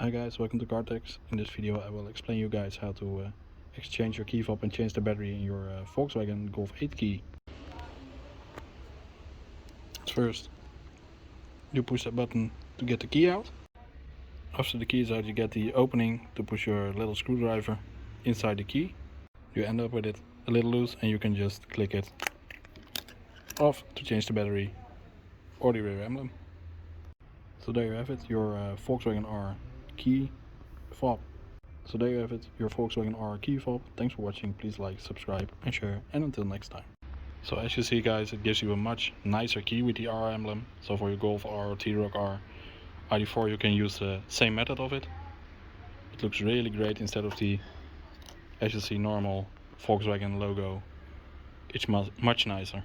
Hi guys, welcome to Cartex. In this video I will explain you guys how to exchange your key fob and change the battery in your Volkswagen Golf 8 key. First, you push that button to get the key out. After the key is out, you get the opening to push your little screwdriver inside the key. You end up with it a little loose and you can just click it off to change the battery or the rear emblem. So there you have it, your Volkswagen R key fob. So there you have it, your Volkswagen R key fob. Thanks for watching, please like, subscribe and share, and until next time. So as you see guys, it gives you a much nicer key with the R emblem. So for your Golf R or T-Roc R, ID4 you can use the same method of it. It looks really great instead of the, as you see, normal Volkswagen logo. It's much nicer.